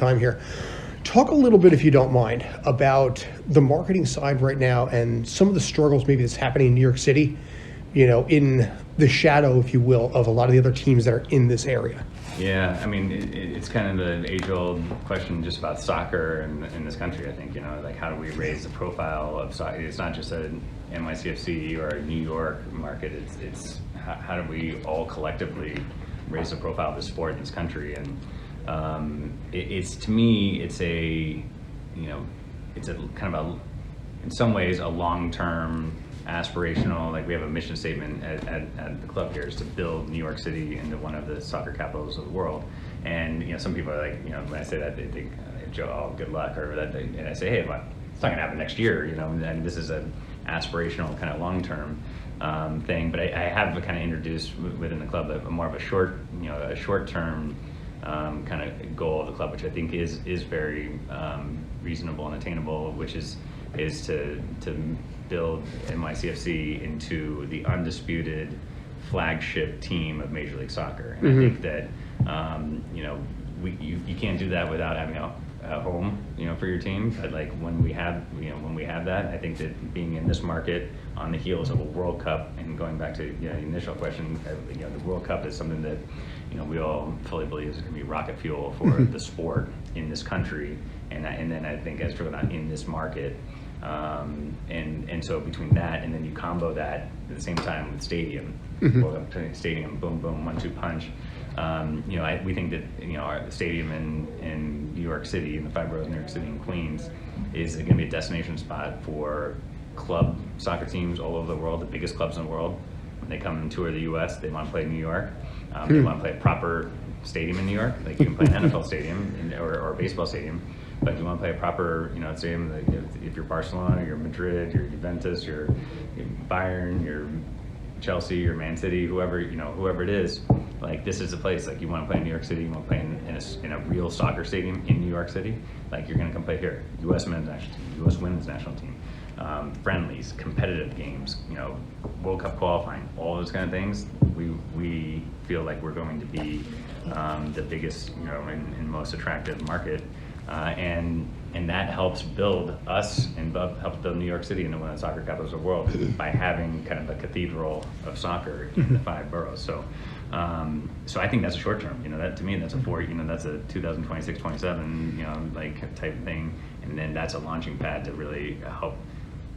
time here. Talk a little bit, if you don't mind, about the marketing side right now and some of the struggles maybe that's happening in New York City, in the shadow, if you will, of a lot of the other teams that are in this area. Yeah, I mean, it's kind of the age-old question just about soccer in this country, I think, like how do we raise the profile of soccer? It's not just a NYCFC or a New York market, it's how do we all collectively raise the profile of the sport in this country? And it's, to me, it's a kind of in some ways, a long-term aspirational, like we have a mission statement at the club here, is to build New York City into one of the soccer capitals of the world. And some people are like, when I say that, they think, Joe, good luck, or that, and I say, hey, well, it's not gonna happen next year, and this is an aspirational kind of long-term thing. But I have kind of introduced within the club more of a short-term kind of goal of the club, which I think is very reasonable and attainable, which is to build NYCFC into the undisputed flagship team of Major League Soccer. And I think that you can't do that without having a home for your team. But like when we have that, I think that being in this market on the heels of a World Cup, and going back to the initial question, the World Cup is something that we all fully believe is going to be rocket fuel for the sport in this country, and then I think as driven out in this market. And so between that, and then you combo that at the same time with stadium, stadium, boom, boom, 1-2 punch. We think that our stadium in New York City, in the 5 boroughs of New York City and Queens, is going to be a destination spot for club soccer teams all over the world, the biggest clubs in the world. When they come and tour the U.S., they want to play in New York. They want to play a proper stadium in New York. Like you can play an NFL stadium or a baseball stadium. But if you want to play a proper, stadium, like if you're Barcelona, you're Madrid, you're Juventus, you're Bayern, you're Chelsea, you're Man City, whoever it is, like this is the place. Like you want to play in New York City, you want to play in a real soccer stadium in New York City, like you're going to come play here. U.S. men's national team, U.S. women's national team, friendlies, competitive games, World Cup qualifying, all those kind of things. We feel like we're going to be the biggest, and most attractive market. And that helps build us and helps build New York City into one of the soccer capitals of the world by having kind of a cathedral of soccer in the 5 boroughs. So I think that's a short term. That to me, that's a that's a 2026-27 like type of thing, and then that's a launching pad to really help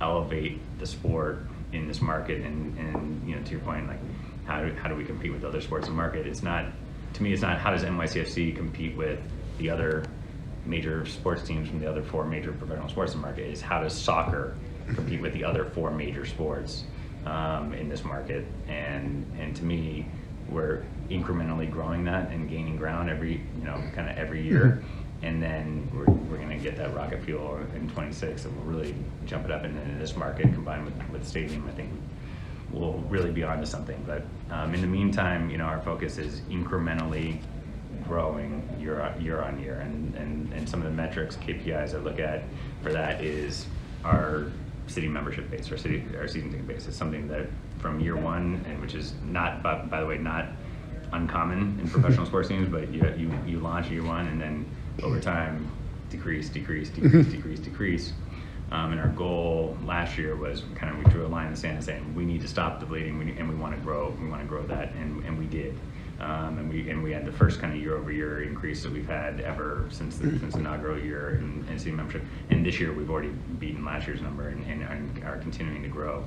elevate the sport in this market. And to your point, like how do we compete with other sports in the market? It's not, to me, it's not how does NYCFC compete with the other major sports teams from the other 4 major professional sports in the market. Is how does soccer compete with the other 4 major sports in this market? And to me, we're incrementally growing that and gaining ground every year. And then we're going to get that rocket fuel in 26, and we'll really jump it up into this market combined with the stadium. I think we'll really be onto something. But in the meantime, our focus is incrementally growing year on year, and some of the metrics, KPIs I look at for that is our city membership base, our season ticket base. Is something that from year one, and which is not, by the way, not uncommon in professional sports teams, but you launch year one and then over time decrease. And our goal last year was we drew a line in the sand saying we need to stop the bleeding, and we want to grow that, and we did. And we had the first kind of year-over-year increase that we've had ever since the inaugural year in city membership. And this year we've already beaten last year's number and are continuing to grow.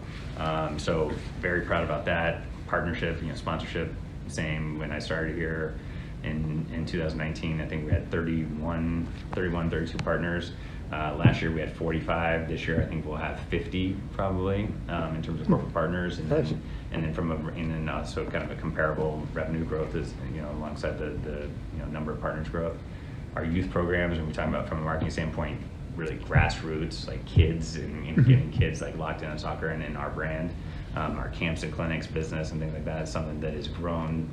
So very proud about that. Partnership, sponsorship, same. When I started here in 2019, I think we had 32 partners. Last year we had 45. This year I think we'll have 50 probably in terms of corporate partners, and then also kind of a comparable revenue growth is alongside the number of partners growth. Our youth programs, and we talk about from a marketing standpoint, really grassroots, like kids and getting kids like locked in on soccer and in our brand. Our camps and clinics business and things like that is something that has grown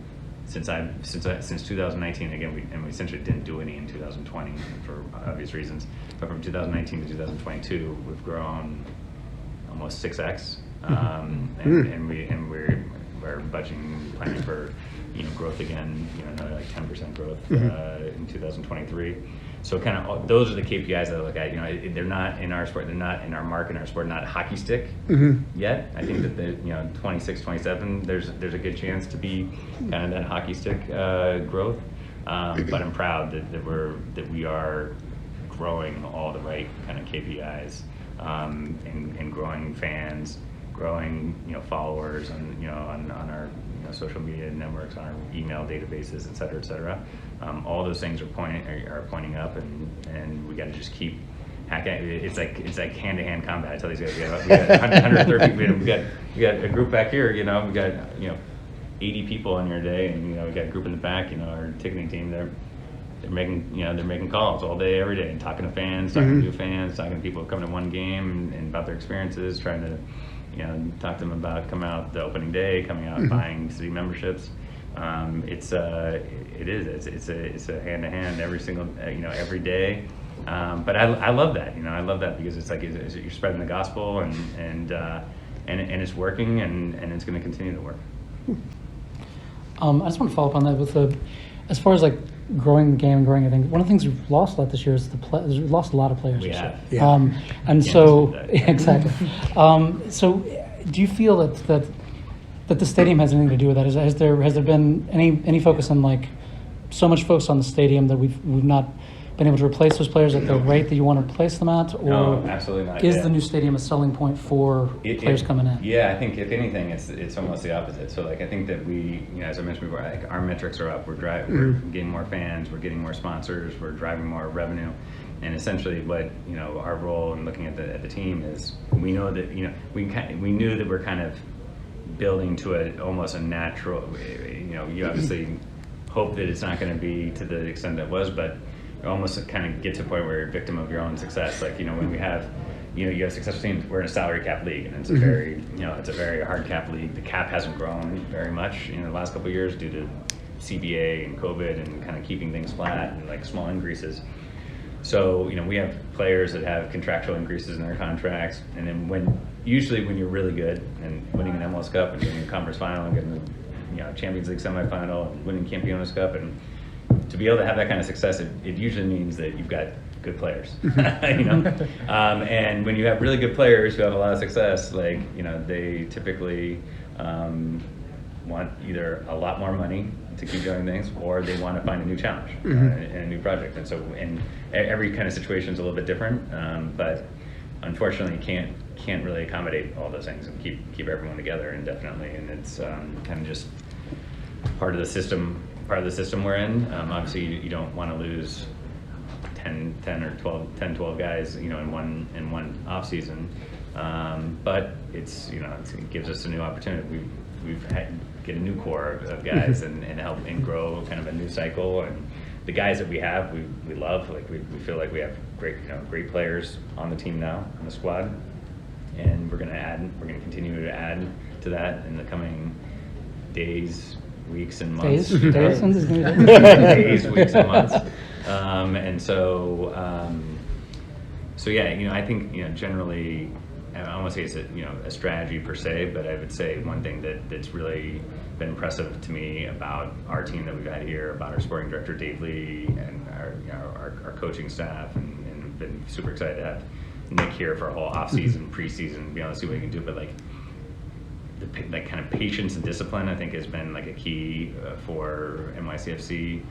since 2019. Again, we essentially didn't do any in 2020 for obvious reasons, but from 2019 to 2022 we've grown almost 6x, and we're budgeting, planning for growth again, another like 10% growth in 2023. So kind of those are the KPIs that I look at. You know, they're not in our sport, they're not in our market, in our sport, not a hockey stick yet. I think that the, you know, 26, 27, there's a good chance to be kind of that hockey stick growth. But I'm proud that we are growing all the right kind of KPIs, and growing fans, growing, you know, followers on, you know, on our, you know, social media networks, on our email databases, et cetera, et cetera. All those things are pointing up, and we got to just keep hacking. It's like hand-to-hand combat. I tell these guys, we got 130 people. We got a group back here. You know, we got, you know, 80 people on your day, and, you know, we got a group in the back. You know, our ticketing team, they're making calls all day, every day, and talking to fans, talking to new fans, talking to people who come to one game and about their experiences, trying to, you know, talk to them about coming out the opening day, coming out buying city memberships. It's a hand to hand every single, you know, every day. But I love that, you know, I love that because it's like you're spreading the gospel, and it's working, and it's going to continue to work. I just want to follow up on that with as far as like growing the game and growing everything. One of the things we've lost a lot this year is we've lost a lot of players. We this have. year. Yeah. And Can't so dispute that. exactly. So do you feel that the stadium has anything to do with that? Has there been any focus on, like, so much focus on the stadium that we've not been able to replace those players at the rate that you want to replace them at? Or No, absolutely not. is Yeah. the new stadium a selling point for players coming in? Yeah, I think if anything, it's almost the opposite. So like I think that we, you know, as I mentioned before, like our metrics are up. We're getting more fans, we're getting more sponsors, we're driving more revenue, and essentially what, you know, our role in looking at the team is, we know that, you know, we knew that we're kind of building to almost a natural, you know, you obviously hope that it's not going to be to the extent that it was, but you almost kind of get to a point where you're a victim of your own success. Like, you know, when we have, you know, you have successful teams, we're in a salary cap league, and it's a very, you know, it's a very hard cap league. The cap hasn't grown very much in the last couple of years due to CBA and COVID and kind of keeping things flat and like small increases. So, you know, we have players that have contractual increases in their contracts, and then usually when you're really good and winning an MLS Cup and getting a conference final and getting the, you know, Champions League semifinal and winning Campeones Cup, and to be able to have that kind of success, it usually means that you've got good players, you know. And when you have really good players who have a lot of success, like, you know, they typically want either a lot more money to keep doing things, or they want to find a new challenge and a new project. And so, and every kind of situation is a little bit different, but unfortunately, can't really accommodate all those things and keep everyone together indefinitely. And it's kind of just part of the system we're in. Obviously, you don't want to lose 10 or 12 guys, you know, in one off season. But it's, you know, it gives us a new opportunity. We've had get a new core of guys and help and grow kind of a new cycle. And the guys that we have, we love. Like we feel like we have great players on the team now, on the squad, and we're gonna continue to add to that in the coming days, weeks, and months. Days, Weeks, and months. And so yeah, you know, I think, you know, generally, I don't want to say it's a strategy per se, but I would say one thing that's really been impressive to me about our team that we've had here, about our sporting director Dave Lee, and our coaching staff, and been super excited to have Nick here for a whole off season, preseason, be able to see what he can do. But like the kind of patience and discipline, I think, has been like a key for NYCFC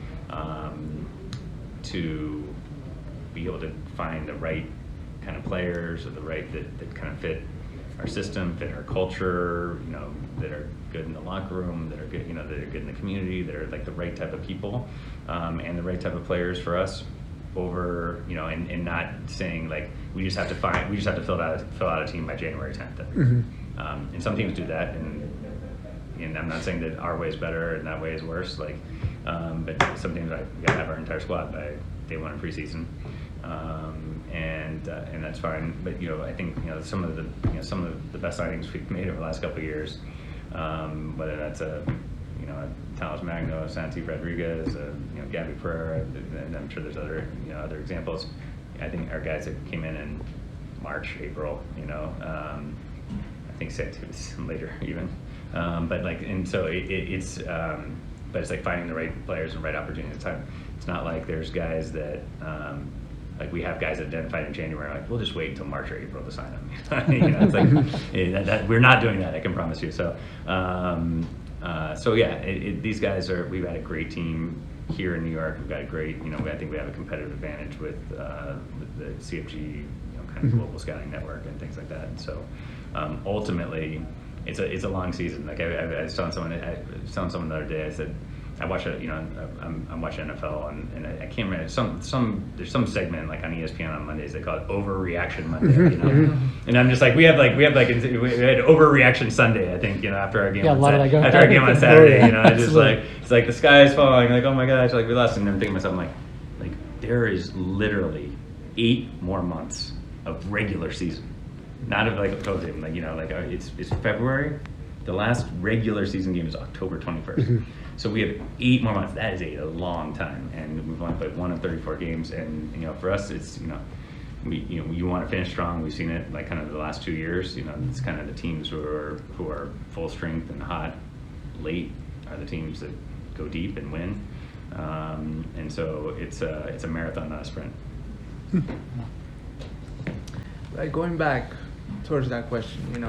to be able to find the right kind of players, or the right that kind of fit our system, fit our culture, you know, that are good in the locker room, that are good, you know, that are good in the community, that are like the right type of people, and the right type of players for us. Over, you know, and not saying like we just have to fill out a team by January 10th. And some teams do that, and I'm not saying that our way is better and that way is worse. Like, but some teams, we gotta have our entire squad by day one of preseason, and that's fine. But, you know, I think, you know, some of the best signings we've made over the last couple of years, whether that's Talos Magno, Santi Rodriguez, Gabby Pereira, and I'm sure there's other examples. I think our guys that came in March, April, you know, I think Santi was later even, but like, and so it's but it's like finding the right players and the right opportunity at the time. It's not like there's guys that, like we have guys identified in January, like we'll just wait until March or April to sign them. It's like we're not doing that, I can promise you. So, these guys we've had a great team here in New York. We've got a great, I think we have a competitive advantage with the CFG, kind of global scouting network and things like that. And so, ultimately, it's a long season. Like I was telling someone the other day, I said, I watch it, I'm watching NFL and I can't remember there's some segment like on ESPN on Mondays they call it Overreaction Monday, and I'm just like we had Overreaction Sunday, I think, after our game after our game on Saturday, it's just like it's like the sky is falling, like oh my gosh, like we lost, and I'm thinking to myself, like there is literally 8 more months of regular season, not of like a total team, it's February. The last regular season game is October 21st. So we have 8 more months. That is a long time, and we've only played 1 of 34 games. And for us, it's you want to finish strong. We've seen it like kind of the last 2 years. It's kind of the teams who are full strength and hot late are the teams that go deep and win. And so it's a marathon, not a sprint. Like going back towards that question,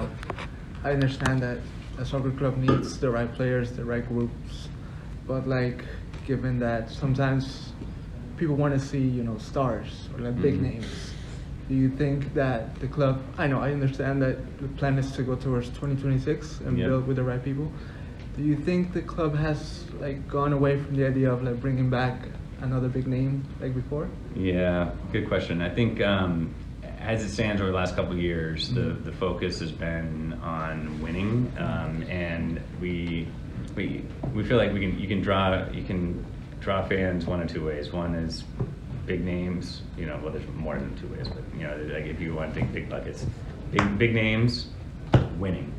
I understand that a soccer club needs the right players, the right groups, but like given that sometimes people want to see stars or like big names, do you think that the club, I understand that the plan is to go towards 2026 and build with the right people, do you think the club has like gone away from the idea of like bringing back another big name like before? Yeah, good question. I think as it stands over the last couple of years, the focus has been on winning, and we feel like you can draw fans one of 2 ways. One is big names, well there's more than 2 ways, but like if you want to think big buckets, big names, winning.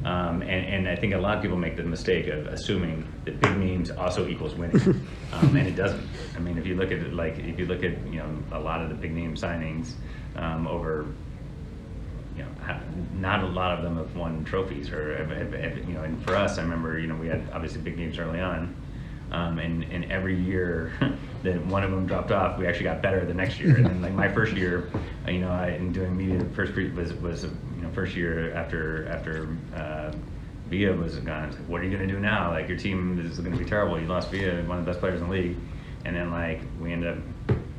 And I think a lot of people make the mistake of assuming that big names also equals winning, and it doesn't. I mean, if you look at a lot of the big name signings over, not a lot of them have won trophies or have, and for us, I remember we had obviously big names early on, and every year that one of them dropped off, we actually got better the next year. And then like my first year, in doing media, the first was first year after Villa was gone. It's like, what are you going to do now? Like your team is going to be terrible. You lost Villa, one of the best players in the league, and then like we ended up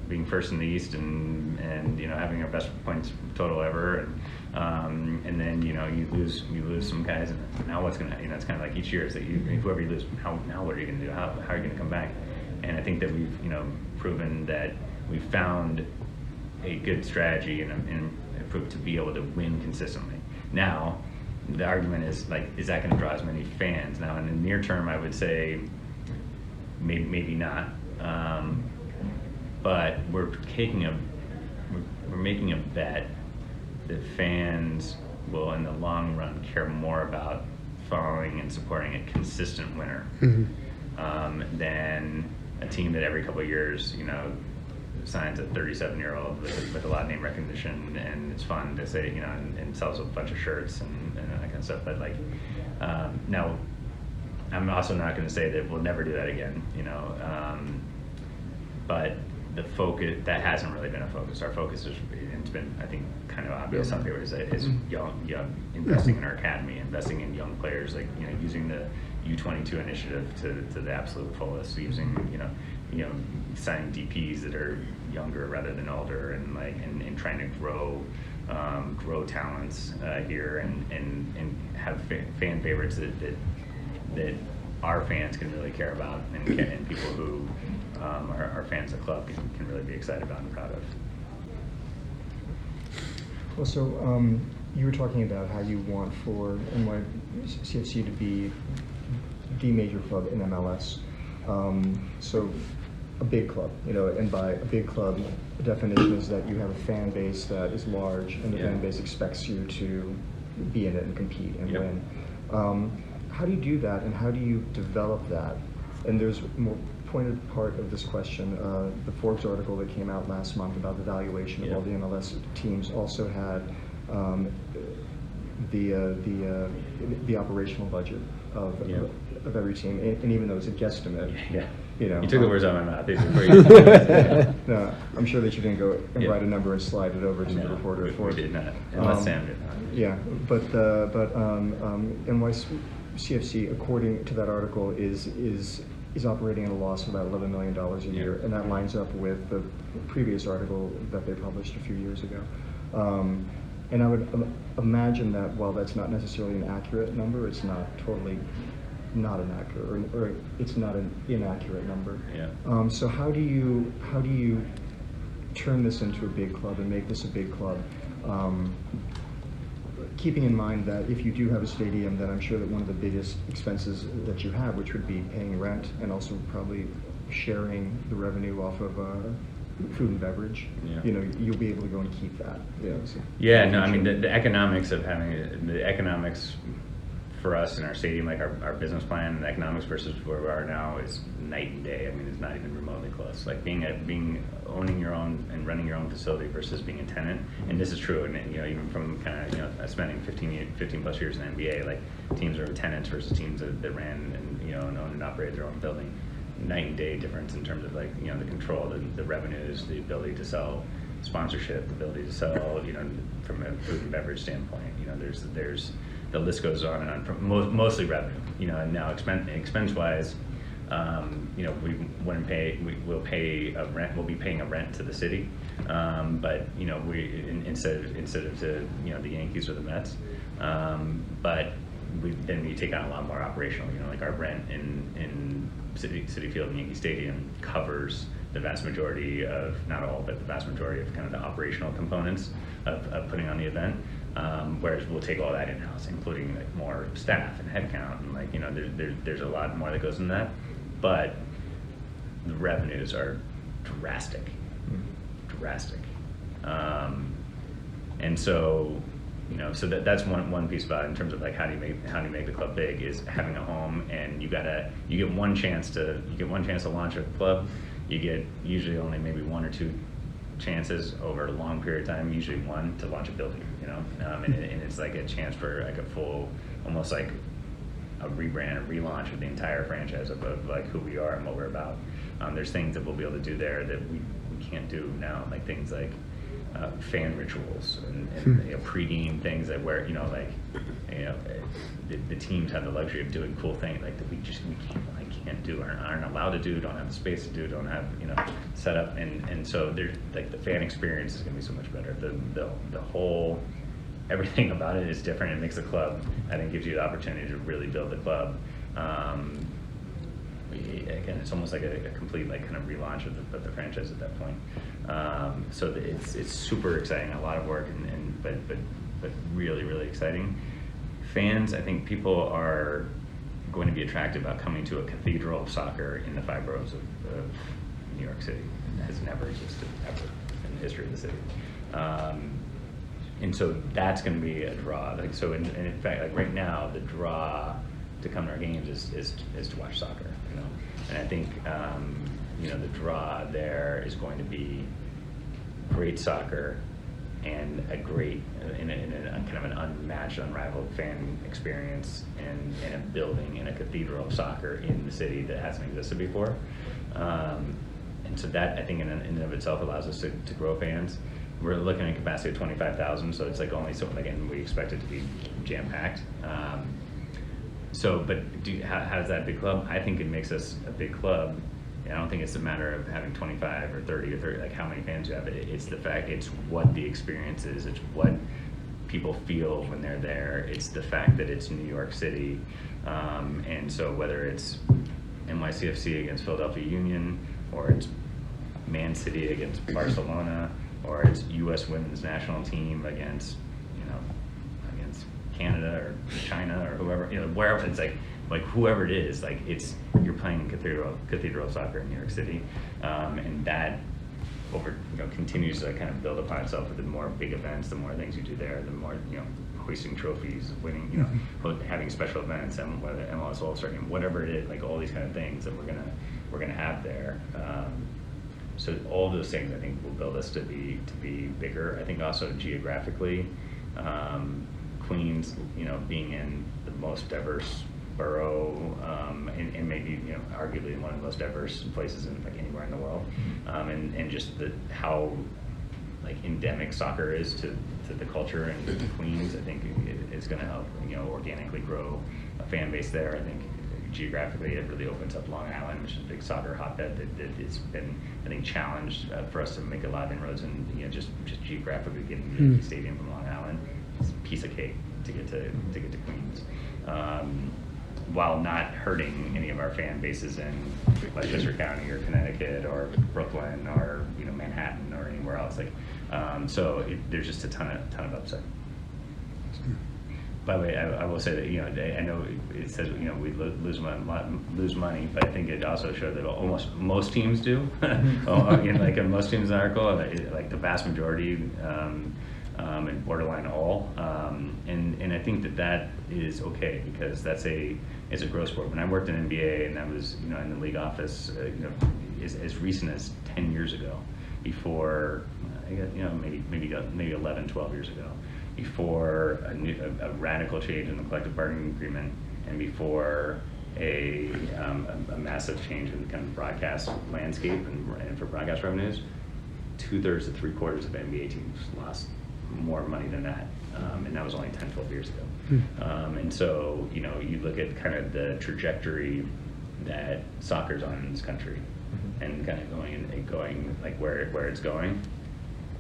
being first in the East and having our best points total ever, and then you lose some guys, and now what's gonna it's kind of like each year is that whoever you lose, now what are you gonna do? How are you gonna come back? And I think that we've proven that we found a good strategy and proved to be able to win consistently. Now the argument is like, is that going to draw as many fans? Now in the near term, I would say maybe not. But we're making a bet that fans will, in the long run, care more about following and supporting a consistent winner than a team that every couple of years, signs a 37-year-old with a lot of name recognition, and it's fun to say, and sells a bunch of shirts and that kind of stuff. But like, now, I'm also not going to say that we'll never do that again, but the focus, that hasn't really been a focus. Our focus is, it's been, I think, kind of obvious on paper, is young, investing in our academy, investing in young players, like, using the U22 initiative to the absolute fullest, using, signing DPs that are younger rather than older, and like, and trying to grow talents here, and have fan favorites that our fans can really care about, and people who are fans of the club can really be excited about and proud of. Well, so you were talking about how you want for NYCFC to be the major club in MLS. So a big club, and by a big club, the definition is that you have a fan base that is large, and the fan base expects you to be in it and compete and win. How do you do that, and how do you develop that? And there's a more pointed part of this question. The Forbes article that came out last month about the valuation of all the MLS teams also had the operational budget of, Yeah. of every team, and even though it's a guesstimate, Yeah. you know. You took the words out of my mouth. Before you No, I'm sure that you didn't go and Yeah. write a number and slide it over to the No, reporter. we did not, unless Sam did not. Yeah, but NYCFC, according to that article, is operating at a loss of about $11 million a year, Yeah. and that lines up with the previous article that they published a few years ago. And I would imagine that while that's not necessarily an accurate number, it's not totally not inaccurate, or it's not an inaccurate number. Yeah. So how do you turn this into a big club and make this a big club? Keeping in mind that if you do have a stadium, then I'm sure that one of the biggest expenses that you have, which would be paying rent and also probably sharing the revenue off of food and beverage, Yeah. you know, you'll be able to go and keep that. Yeah, so- Yeah, no, I mean, the economics of the economics for us in our stadium, like our business plan and the economics versus where we are now is night and day. I mean, it's not even remotely close. Like owning your own and running your own facility versus being a tenant. And this is true, and you know, even from kind of, you know, spending 15 plus years in the NBA, like teams are tenants versus teams that ran and, you know, and owned and operated their own building. Night and day difference in terms of, like, you know, the control, the revenues, the ability to sell sponsorship, the ability to sell, you know, from a food and beverage standpoint. You know, there's the list goes on and on. From mostly revenue, you know, and now expense wise, you know, we'll pay a rent. We'll be paying a rent to the city, but you know, instead of to, you know, the Yankees or the Mets, but then we take on a lot more operational. You know, like our rent in Citi Field and Yankee Stadium covers the vast majority of, not all, but the vast majority of kind of the operational components of putting on the event. Whereas we'll take all that in-house, including like more staff and headcount, and, like, you know, there's a lot more that goes in that, but the revenues are drastic. And so, you know, so that's one piece about it in terms of, like, how do you make the club big, is having a home, and you get one chance to launch a club. You get usually only maybe one or two chances over a long period of time, usually one, to launch a building, you know, and it's like a chance for like a full, almost like a rebrand, a relaunch of the entire franchise of like who we are and what we're about. There's things that we'll be able to do there that we can't do now, like things like fan rituals and you know, pre-game things that where, you know, like, you know, the teams have the luxury of doing cool things like that we can't do, aren't allowed to do, don't have the space to do, don't have, you know, set up, and so there's like the fan experience is going to be so much better. The whole, everything about it is different. It makes the club, I think, gives you the opportunity to really build the club. Again, it's almost like a complete, like, kind of relaunch of the franchise at that point. So it's super exciting, a lot of work, but really, really exciting. Fans, I think people are going to be attracted about coming to a cathedral of soccer in the 5 boroughs of New York City. It has never existed ever in the history of the city. And so that's going to be a draw. Like, so in fact, like right now, the draw to come to our games is to watch soccer, you know. And I think you know, the draw there is going to be great soccer and a great, in a kind of an unmatched, unrivaled fan experience, and a building in a cathedral of soccer in the city that hasn't existed before. And so that, I think, in and of itself allows us to grow fans. We're looking at a capacity of 25,000, so it's like only so, again, we expect it to be jam-packed. So, but how does that big club? I think it makes us a big club. I don't think it's a matter of having 25 or 30 or 30, like how many fans you have. It's the fact, it's what the experience is. It's what people feel when they're there. It's the fact that it's New York City. And so whether it's NYCFC against Philadelphia Union, or it's Man City against Barcelona, or it's U.S. women's national team against, you know, against Canada or China or whoever, you know, wherever, it's like whoever it is, like you're playing cathedral soccer in New York City, and that continues to kind of build upon itself with the more big events, the more things you do there, the more, you know, hoisting trophies, winning, you know, having special events, and whether MLS All-Star Game, whatever it is, like all these kind of things that we're gonna have there. So all those things, I think, will build us to be bigger. I think also geographically, Queens, you know, being in the most diverse borough, and maybe, you know, arguably one of the most diverse places in like anywhere in the world, and just how like endemic soccer is to the culture and to Queens. I think it's going to help, you know, organically grow a fan base there. I think geographically it really opens up Long Island, which is a big soccer hotbed that it's been, I think, challenged for us to make a lot of inroads, and you know, just geographically getting to the stadium from Long Island, it's a piece of cake to get to Queens, while not hurting any of our fan bases in Westchester County or Connecticut or Brooklyn or, you know, Manhattan or anywhere else. Like, so there's just a ton of upside. By the way, I will say that, you know, I know it says, you know, we lose money, but I think it also showed that almost most teams do. In like in most teams' article, like the vast majority, and borderline all, and I think that is okay, because it's a growth sport. When I worked in NBA and I was, you know, in the league office, you know, as recent as 10 years ago, before, you know, maybe 11, 12 years ago, before a radical change in the collective bargaining agreement, and before a massive change in the kind of broadcast landscape and for broadcast revenues, 2/3 to 3/4 of NBA teams lost more money than that, and that was only 10, 12 years ago. And so, you know, you look at kind of the trajectory that soccer's on in this country, and kind of going like where it's going.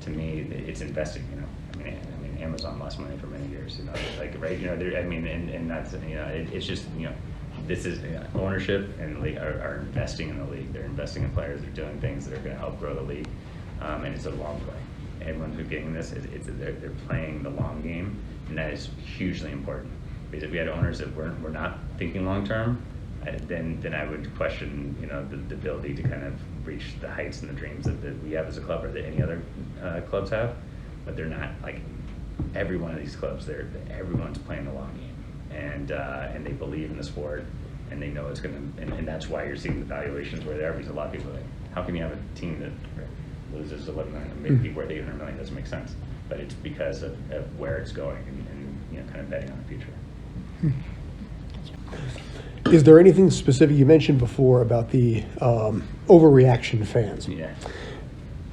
To me, it's investing. You know, I mean, Amazon lost money for many years. You know, like, right? You know, and that's, you know, it's just, you know, this is, ownership and the league are investing in the league. They're investing in players. They're doing things that are going to help grow the league, and it's a long play. Everyone who's getting this, they're playing the long game, and that is hugely important. Because if we had owners that were not thinking long term, then I would question, you know, the ability to kind of reach the heights and the dreams that we have as a club, or that any other clubs have. But they're not. Like, every one of these clubs, everyone's playing the long game, and they believe in the sport, and they know it's going to, and that's why you're seeing the valuations where they are. Because a lot of people are like, how can you have a team that loses 11 million, maybe people worth 800 million? Doesn't make sense. But it's because of where it's going, and you know, kind of betting on the future. Is there anything specific you mentioned before about the overreaction fans? Yeah.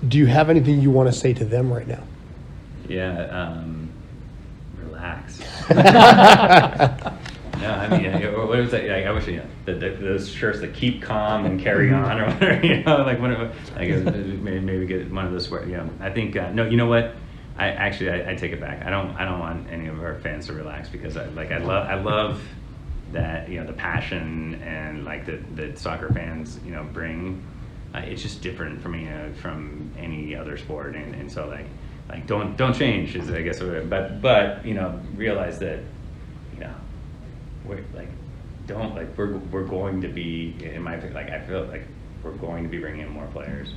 Do you have anything you want to say to them right now? Yeah, relax. No, I mean, what was that? I wish, you know, those shirts that keep calm and carry on, or whatever, you know, like whatever. I guess maybe get one of those. You know, I think no. You know what? I take it back. I don't want any of our fans to relax, because I love that, you know, the passion and like that soccer fans, you know, bring. It's just different from any other sport, and so like don't change is, I guess, but you know, realize that, you know, we're going to be, in my opinion, like, I feel like we're going to be bringing in more players.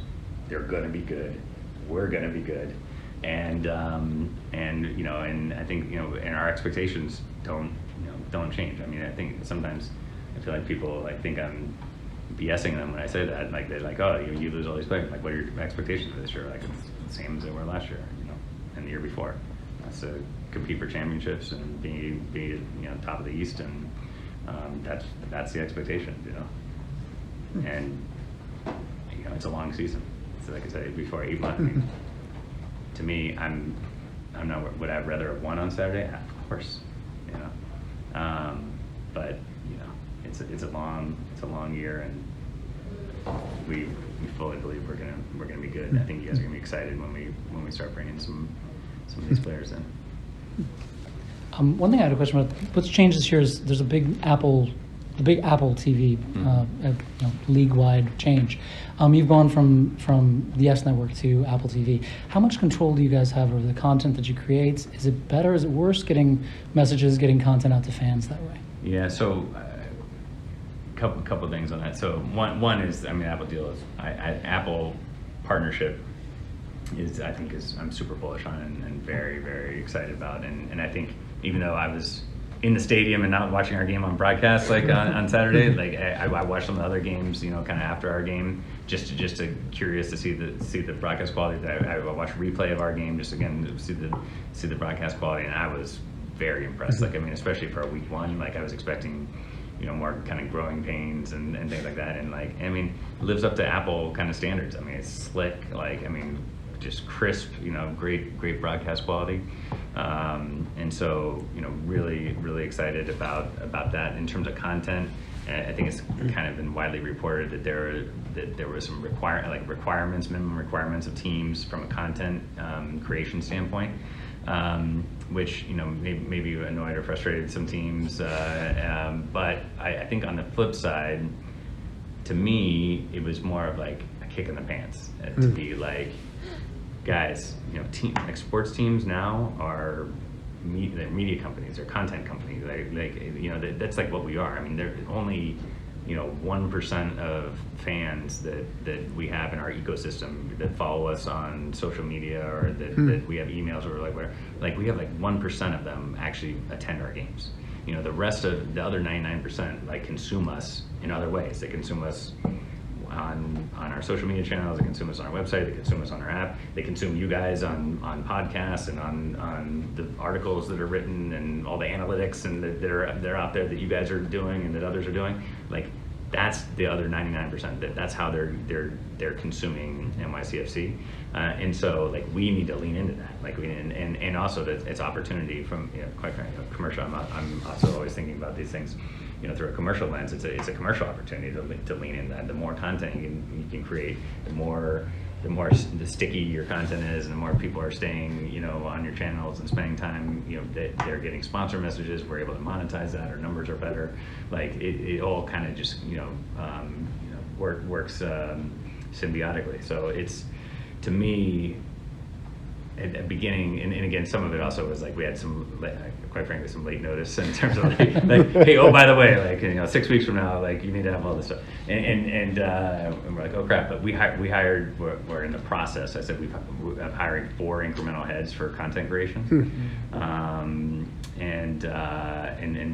They're going to be good. We're going to be good, and you know, and I think, you know, and our expectations don't change. I mean, I think sometimes I feel like people like think I'm BSing them when I say that. Like, they're like, oh, you lose all these players. Like, what are your expectations for this year? Like, it's the same as they were last year, you know, and the year before. That's to compete for championships and be you know, top of the East, and that's the expectation, you know. And you know, it's a long season. So like I said before, 8 months. I mean, to me, I'm not. Would I rather have won on Saturday? Of course, you know. But you know, it's a long year, and we fully believe we're gonna be good. I think you guys are gonna be excited when we start bringing some of these players in. One thing I had a question about, what's changed this year is there's a big Apple TV, league-wide change. You've gone from the S Network to Apple TV. How much control do you guys have over the content that you create? Is it better? Is it worse getting messages, getting content out to fans that way? Yeah. So, couple things on that. So one is, I mean, Apple deal is Apple partnership is, I think, I'm super bullish on and very, very excited about, and I think, even though I was in the stadium and not watching our game on broadcast, like on Saturday, like I watched some of the other games, you know, kind of after our game, just to curious to see the broadcast quality. I watched a replay of our game just again to see the broadcast quality, and I was very impressed. Like, I mean, especially for a week one, like I was expecting, more kind of growing pains and things like that. And like, I mean, it lives up to Apple kind of standards. I mean, it's slick, like, I mean, just crisp, great broadcast quality. And so, really excited about that. In terms of content, I think it's kind of been widely reported that there was some minimum requirements of teams from a content creation standpoint, which maybe annoyed or frustrated some teams. But I think on the flip side, to me, it was more of like a kick in the pants to be like, guys, sports teams now are they're media companies, they're content companies. That's like what we are. I mean, they're only 1% of fans that we have in our ecosystem that follow us on social media or that we have emails or like whatever. Like, we have like 1% of them actually attend our games. The rest of the other 99% like consume us in other ways. They consume us on our social media channels, they consume us on our website, they consume us on our app, they consume you guys on podcasts and on the articles that are written and all the analytics and that they're out there that you guys are doing and that others are doing. Like, that's the other 99%. That's how they're consuming NYCFC, and so like we need to lean into that. Like and also that it's opportunity from quite frankly commercial. I'm also always thinking about these things through a commercial lens. It's a commercial opportunity to lean in that. The more content you can create, the sticky your content is, and the more people are staying on your channels and spending time, they're getting sponsor messages, we're able to monetize that, our numbers are better. Like it all kind of just works symbiotically. So it's, to me, at the beginning, and again, some of it also was like we had quite frankly, some late notice in terms of like hey, oh, by the way, 6 weeks from now, like, you need to have all this stuff, and we're like, oh crap. But we hired, we're in the process. I said we're hiring 4 incremental heads for content creation, and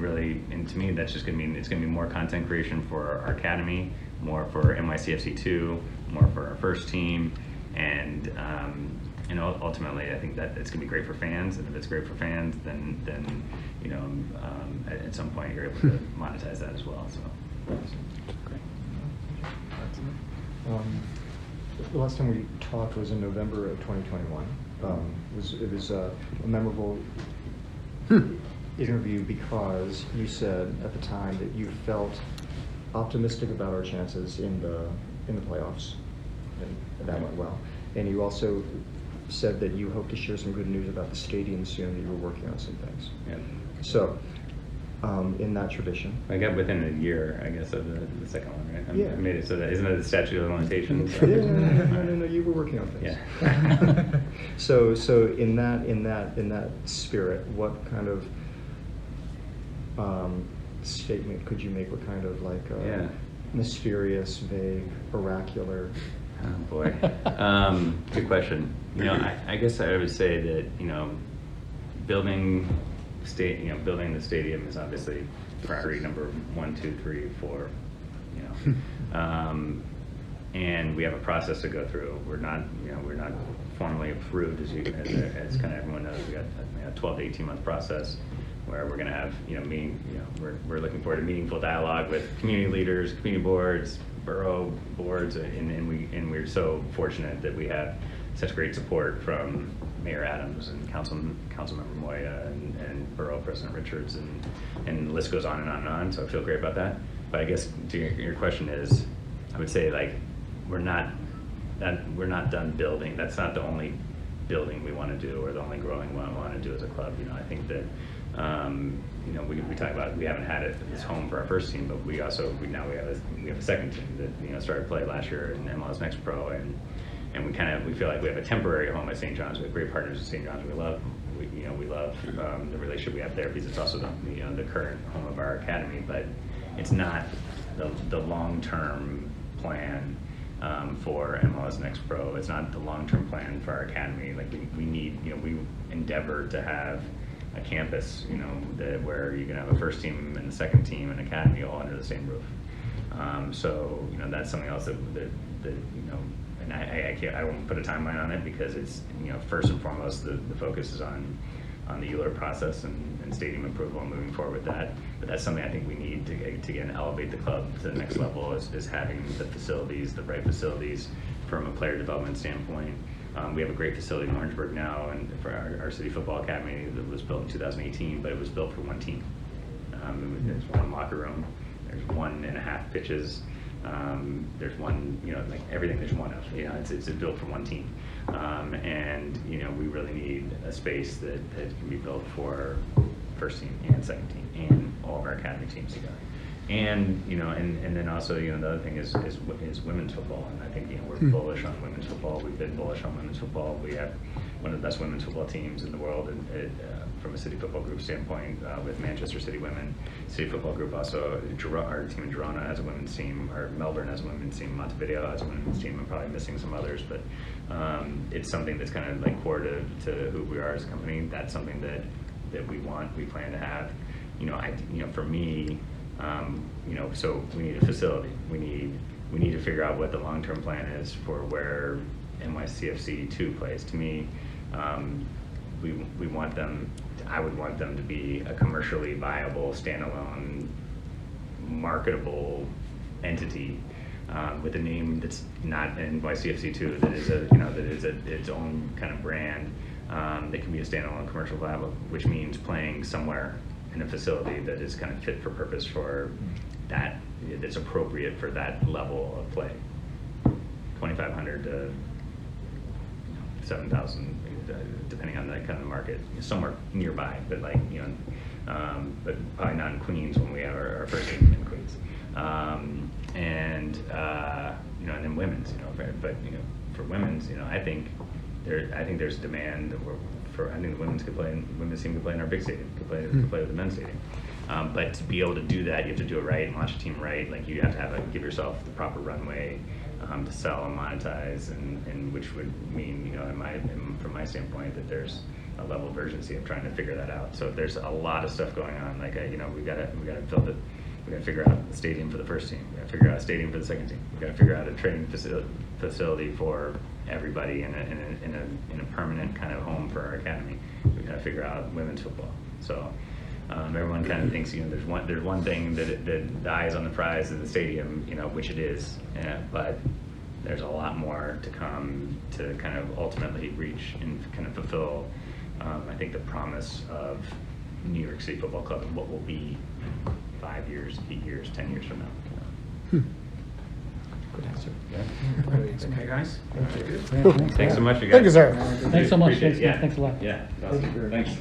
really, and to me, that's just gonna mean it's gonna be more content creation for our academy, more for NYCFC2, more for our first team, and ultimately, I think that it's going to be great for fans, and if it's great for fans, then at some point you're able to monetize that as well. So, great. The last time we talked was in November of 2021. It was a memorable interview because you said at the time that you felt optimistic about our chances in the playoffs, and that went well. And you also said that you hope to share some good news about the stadium soon, that you were working on some things. Yeah. So, in that tradition, I got within a year, I guess, of the second one, right? Yeah. I made it so that, isn't it the statute of limitations? No, you were working on things. Yeah. So in that spirit, what kind of statement could you make? What kind of mysterious, vague, oracular? Oh boy, good question. I guess I would say that building the stadium is obviously priority number 1, 2, 3, 4. And we have a process to go through. We're not formally approved as kind of everyone knows. We got a 12 to 18 month process where we're going to have we're looking forward to meaningful dialogue with community leaders, community boards, borough boards, and we're so fortunate that we have such great support from Mayor Adams and Councilmember Moya and Borough President Richards, and the list goes on and on and on. So I feel great about that. But I guess to your question is, I would say we're not done building. That's not the only building we want to do or the only growing we want to do as a club. I think that we talk about we haven't had it as home for our first team, but we have a second team that started play last year in MLS Next Pro, and we feel like we have a temporary home at St. John's. We have great partners at St. John's. We love the relationship we have there because it's also the current home of our academy, but it's not the long-term plan for MLS Next Pro. It's not the long-term plan for our academy. Like we need, we endeavor to have a campus, where you can have a first team and a second team and academy all under the same roof. So that's something else that and I won't put a timeline on it because it's first and foremost the focus is on on the Euler process and stadium approval and moving forward with that. But that's something I think we need to again elevate the club to the next level is having the facilities, the right facilities from a player development standpoint. We have a great facility in Orangeburg now, and for our City Football Academy that was built in 2018, but it was built for one team. There's one locker room, there's 1.5 pitches, there's one, like everything there's one of, it's built for one team. And, we really need a space that can be built for first team and second team and all of our academy teams together. And and then also the other thing is women's football, and I think we're bullish on women's football. We've been bullish on women's football. We have one of the best women's football teams in the world, and from a City Football Group standpoint, with Manchester City Women. City Football Group also, our team in Girona has a women's team, our Melbourne has a women's team, Montevideo has a women's team. I'm probably missing some others, but it's something that's kind of like core to who we are as a company. That's something that we plan to have. For me. So we need a facility. We need to figure out what the long-term plan is for where NYCFC 2 plays. To me, we want them. I would want them to be a commercially viable, standalone, marketable entity with a name that's not NYCFC 2. That is its own kind of brand. That can be a standalone commercial viable, which means playing somewhere in a facility that is kind of fit for purpose for that, that's appropriate for that level of play. 2,500 to 7,000, depending on the kind of market, somewhere nearby, but but probably not in Queens when we have our first game in Queens. And then women's, but for women's, I think there's demand I think the women's team could play in our big stadium, could play with the men's stadium. But to be able to do that, you have to do it right and launch a team right. Like you have to give yourself the proper runway to sell and monetize, and which would mean, from my standpoint, that there's a level of urgency of trying to figure that out. So there's a lot of stuff going on. Like we gotta build it. We gotta figure out the stadium for the first team. We gotta figure out a stadium for the second team. We gotta figure out a training facility for everybody in a permanent kind of home for our academy. We gotta figure out women's football. So everyone kind of thinks there's one thing that the eye is on the prize in the stadium, which it is, but there's a lot more to come to kind of ultimately reach and kind of fulfill. I think the promise of New York City Football Club and what will be 5 years, 8 years, 10 years from now. Good answer. Okay, guys. Yeah, Thanks so much, you guys. Thank you, sir. Thanks so much. Appreciate it. Thanks a lot. Yeah. Awesome. Thanks.